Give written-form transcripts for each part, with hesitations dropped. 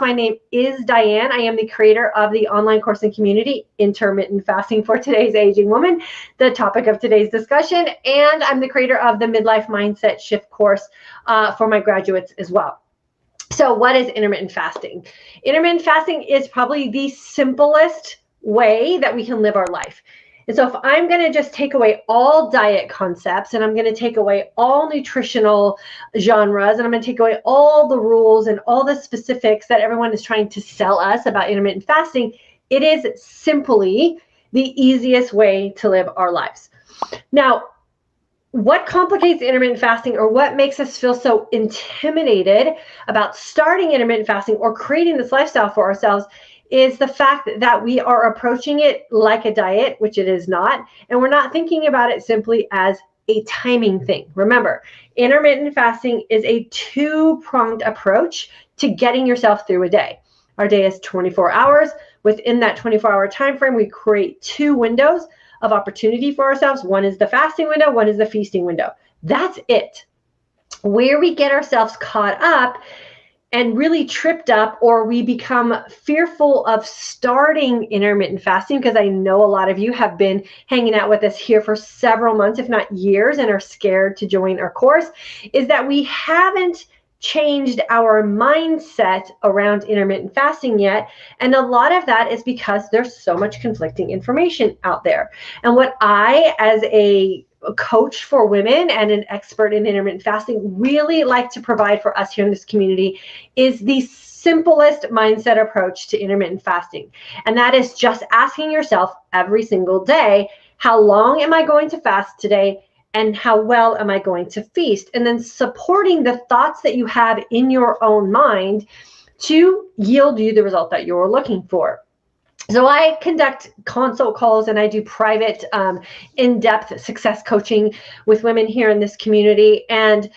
My name is Diane. I am the creator of the online course and community, Intermittent Fasting for Today's Aging Woman, the topic of today's discussion. And I'm the creator of the Midlife Mindset Shift course for my graduates as well. So what is intermittent fasting? Intermittent fasting is probably the simplest way that we can live our life. And so if I'm going to just take away all diet concepts and I'm going to take away all nutritional genres and I'm going to take away all the rules and all the specifics that everyone is trying to sell us about intermittent fasting, it is simply the easiest way to live our lives. Now, what complicates intermittent fasting, or what makes us feel so intimidated about starting intermittent fasting or creating this lifestyle for ourselves, is the fact that we are approaching it like a diet, which it is not, and we're not thinking about it simply as a timing thing. Remember, intermittent fasting is a two-pronged approach to getting yourself through a day. Our day is 24 hours. Within that 24-hour time frame, we create two windows of opportunity for ourselves. One is the fasting window, one is the feasting window. That's it. Where we get ourselves caught up and really tripped up, or we become fearful of starting intermittent fasting, because I know a lot of you have been hanging out with us here for several months, if not years, and are scared to join our course, is that we haven't changed our mindset around intermittent fasting yet. And a lot of that is because there's so much conflicting information out there. And what I, as a coach for women and an expert in intermittent fasting, really like to provide for us here in this community is the simplest mindset approach to intermittent fasting. And that is just asking yourself every single day, how long am I going to fast today? And how well am I going to feast? And then supporting the thoughts that you have in your own mind to yield you the result that you're looking for. So I conduct consult calls and I do private, in-depth success coaching with women here in this community. And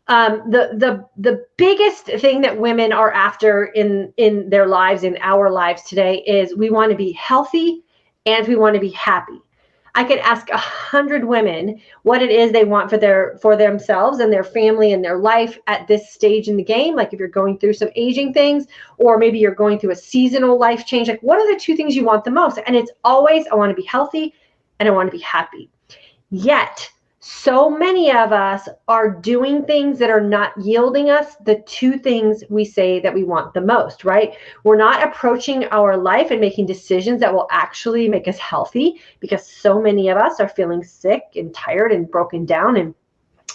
the biggest thing that women are after in their lives, in our lives today, is we want to be healthy and we want to be happy. I could ask 100 women what it is they want for themselves and their family and their life at this stage in the game. Like if you're going through some aging things, or maybe you're going through a seasonal life change, like what are the two things you want the most? And it's always, I want to be healthy and I want to be happy. Yet, so many of us are doing things that are not yielding us the two things we say that we want the most, right? We're not approaching our life and making decisions that will actually make us healthy, because so many of us are feeling sick and tired and broken down and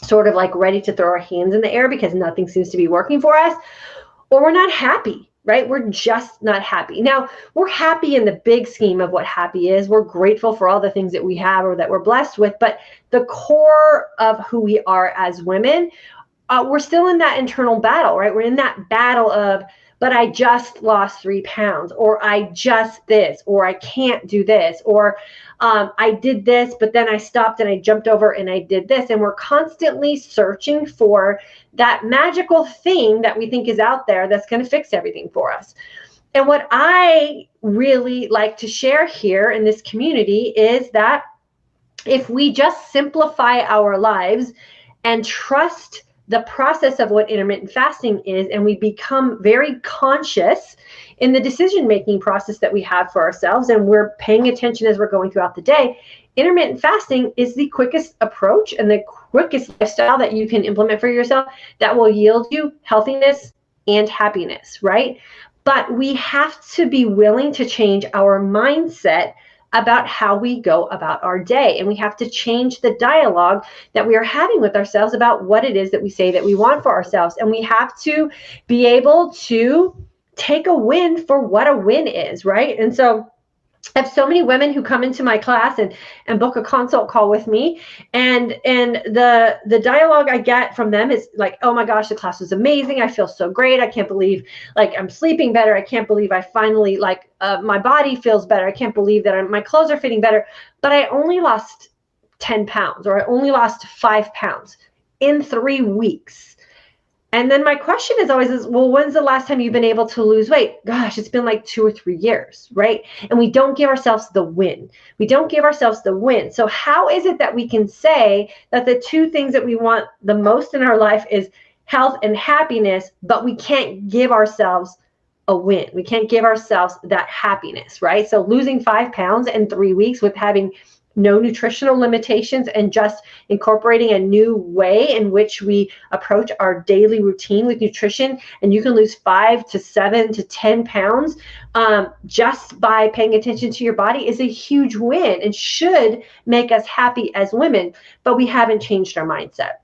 sort of like ready to throw our hands in the air because nothing seems to be working for us. Or we're not happy. Right? We're just not happy. Now, we're happy in the big scheme of what happy is. We're grateful for all the things that we have or that we're blessed with, but the core of who we are as women, we're still in that internal battle, right? We're in that battle of, but I just lost 3 pounds, or I just this, or I can't do this, or I did this, but then I stopped and I jumped over and I did this. And we're constantly searching for that magical thing that we think is out there that's going to fix everything for us. And what I really like to share here in this community is that if we just simplify our lives and trust the process of what intermittent fasting is, and we become very conscious in the decision-making process that we have for ourselves, and we're paying attention as we're going throughout the day, intermittent fasting is the quickest approach and the quickest lifestyle that you can implement for yourself that will yield you healthiness and happiness, right? But we have to be willing to change our mindset about how we go about our day. And we have to change the dialogue that we are having with ourselves about what it is that we say that we want for ourselves. And we have to be able to take a win for what a win is, right? And so I have so many women who come into my class and book a consult call with me, and the dialogue I get from them is like, oh my gosh, the class was amazing. I feel so great. I can't believe like I'm sleeping better. I can't believe I finally like my body feels better. I can't believe that my clothes are fitting better, but I only lost 10 pounds, or I only lost 5 pounds in 3 weeks. And then my question is always, well, when's the last time you've been able to lose weight? Gosh, it's been like 2 or 3 years, right? And we don't give ourselves the win. We don't give ourselves the win. So how is it that we can say that the two things that we want the most in our life is health and happiness, but we can't give ourselves a win. We can't give ourselves that happiness, right? So losing 5 pounds in 3 weeks with having no nutritional limitations and just incorporating a new way in which we approach our daily routine with nutrition, and you can lose 5 to 7 to 10 pounds just by paying attention to your body, is a huge win and should make us happy as women, but we haven't changed our mindset.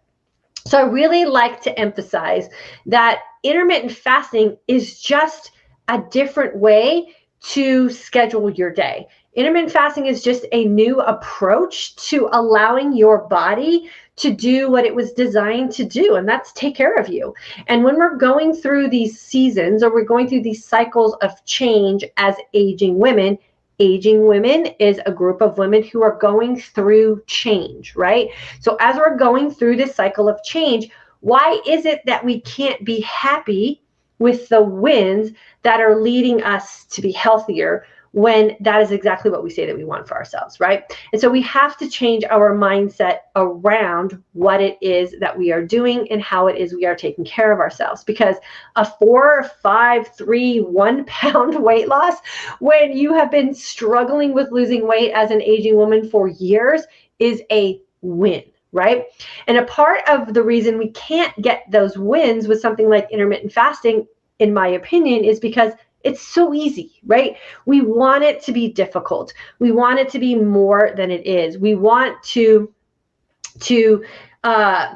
So I really like to emphasize that intermittent fasting is just a different way to schedule your day. Intermittent fasting is just a new approach to allowing your body to do what it was designed to do, and that's take care of you. And when we're going through these seasons, or we're going through these cycles of change as aging women is a group of women who are going through change, right? So as we're going through this cycle of change, why is it that we can't be happy with the wins that are leading us to be healthier, when that is exactly what we say that we want for ourselves, right? And so we have to change our mindset around what it is that we are doing and how it is we are taking care of ourselves. Because a 4, 5, 3, 1 pound weight loss, when you have been struggling with losing weight as an aging woman for years, is a win, right? And a part of the reason we can't get those wins with something like intermittent fasting, in my opinion, is because it's so easy, right? We want it to be difficult. We want it to be more than it is. We want to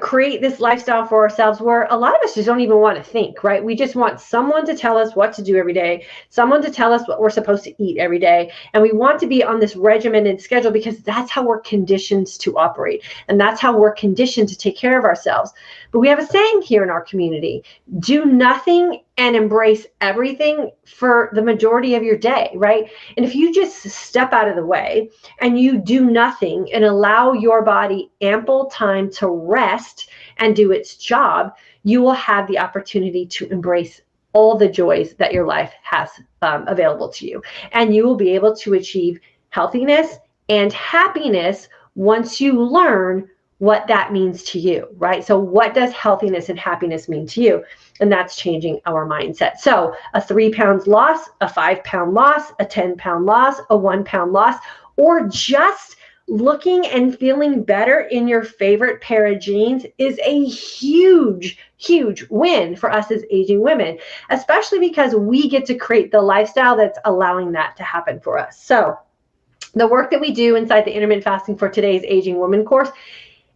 create this lifestyle for ourselves where a lot of us just don't even want to think, right? We just want someone to tell us what to do every day, someone to tell us what we're supposed to eat every day. And we want to be on this regimented schedule because that's how we're conditioned to operate. And that's how we're conditioned to take care of ourselves. But we have a saying here in our community: do nothing and embrace everything for the majority of your day, right? And if you just step out of the way and you do nothing and allow your body ample time to rest and do its job, you will have the opportunity to embrace all the joys that your life has available to you. And you will be able to achieve healthiness and happiness once you learn what that means to you, right? So what does healthiness and happiness mean to you? And that's changing our mindset. So a 3 pounds loss, a 5 pound loss, a 10 pound loss, a 1 pound loss, or just looking and feeling better in your favorite pair of jeans is a huge, huge win for us as aging women, especially because we get to create the lifestyle that's allowing that to happen for us. So the work that we do inside the Intermittent Fasting for Today's Aging Woman course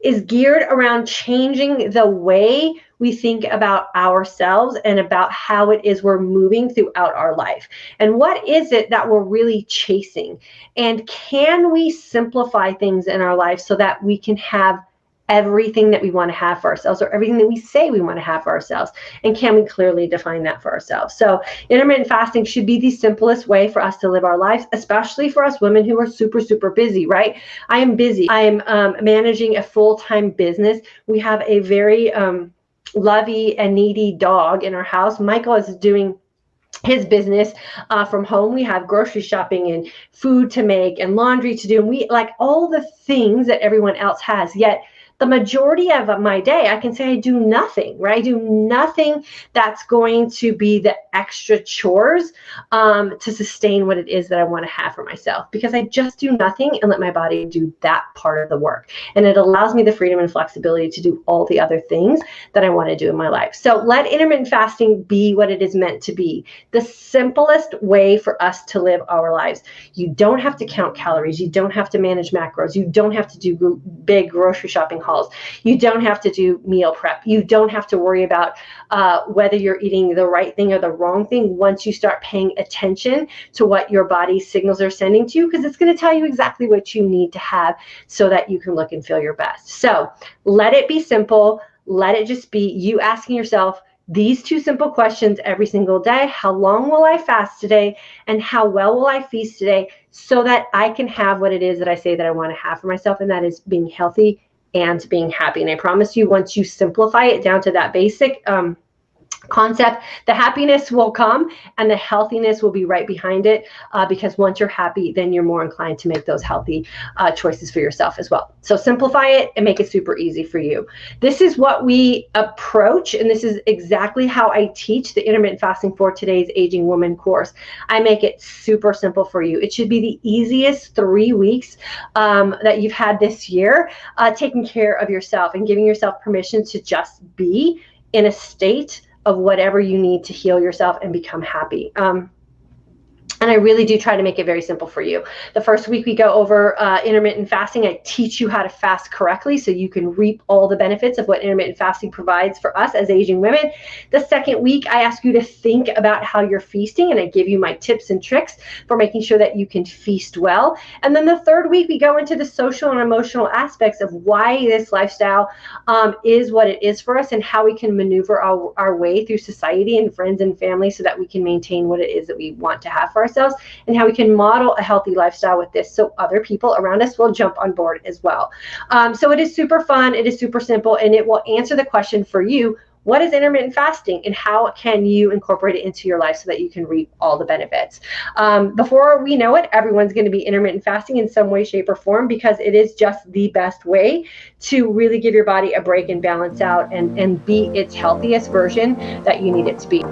is geared around changing the way we think about ourselves and about how it is we're moving throughout our life. And what is it that we're really chasing? And can we simplify things in our life so that we can have everything that we want to have for ourselves, or everything that we say we want to have for ourselves? And can we clearly define that for ourselves? So intermittent fasting should be the simplest way for us to live our lives, especially for us women who are super, super busy, right? I am busy. I am managing a full-time business. We have a very lovey and needy dog in our house. Michael is doing his business from home. We have grocery shopping and food to make and laundry to do. And we like all the things that everyone else has, yet the majority of my day, I can say I do nothing, right? I do nothing that's going to be the extra chores to sustain what it is that I want to have for myself, because I just do nothing and let my body do that part of the work. And it allows me the freedom and flexibility to do all the other things that I want to do in my life. So let intermittent fasting be what it is meant to be: the simplest way for us to live our lives. You don't have to count calories. You don't have to manage macros. You don't have to do big grocery shopping hauls. You don't have to do meal prep. You don't have to worry about whether you're eating the right thing or the wrong thing once you start paying attention to what your body's signals are sending to you, because it's going to tell you exactly what you need to have so that you can look and feel your best. So let it be simple. Let it just be you asking yourself these 2 simple questions every single day: how long will I fast today? And how well will I feast today, so that I can have what it is that I say that I want to have for myself, and that is being healthy and being happy. And I promise you, once you simplify it down to that basic concept. The happiness will come and the healthiness will be right behind it, because once you're happy, then you're more inclined to make those healthy choices for yourself as well. So simplify it and make it super easy for you. This is what we approach, and this is exactly how I teach the intermittent fasting for today's aging woman course. I make it super simple for you. It should be the easiest 3 weeks that you've had this year, taking care of yourself and giving yourself permission to just be in a state of whatever you need to heal yourself and become happy. And I really do try to make it very simple for you. The first week we go over intermittent fasting. I teach you how to fast correctly so you can reap all the benefits of what intermittent fasting provides for us as aging women. The second week, I ask you to think about how you're feasting, and I give you my tips and tricks for making sure that you can feast well. And then the third week, we go into the social and emotional aspects of why this lifestyle is what it is for us, and how we can maneuver our way through society and friends and family so that we can maintain what it is that we want to have for ourselves, and how we can model a healthy lifestyle with this so other people around us will jump on board as well. So it is super fun, it is super simple, and it will answer the question for you: what is intermittent fasting, and how can you incorporate it into your life so that you can reap all the benefits? Before we know it, everyone's going to be intermittent fasting in some way, shape, or form, because it is just the best way to really give your body a break and balance out and be its healthiest version that you need it to be.